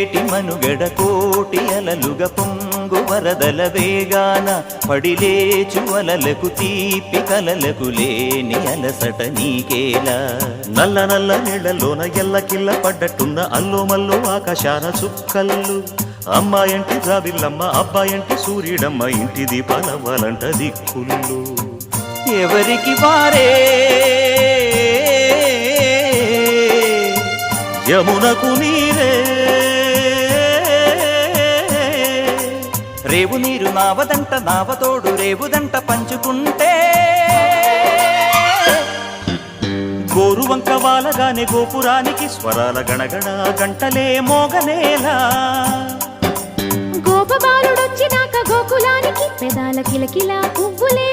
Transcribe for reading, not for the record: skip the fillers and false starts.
పొంగేటి మనుగడ కోటి అలలుగ పొంగు వరదల వేగాన పడిలేచు అలలకు తీపి కలలకు లేని అలసట నీకేలా నల్ల నల్ల నీళ్లలోన ఎల్లకిల్ల పడ్డట్టున్న అల్లో మల్లో ఆకాశాన చుక్కల్లు అమ్మాయంటి జాబిల్లమ్మ అబ్బాయంటి సూర్యుడమ్మ ఇంటి దీపాలవ్వాలంట దిక్కుళ్ళు ఎవరికి వారే యమునకు నీరే రేవు నీరు నావదంట నావతోడు రేవుదంట పంచుకుంటే గోరువంక వాలగానే గోపురానికి స్వరాల గణగణ గంటలే మోగనేలా గోపబాలుడొచ్చినాక గోకులానికి పెదాల కిలకిల పువ్వులే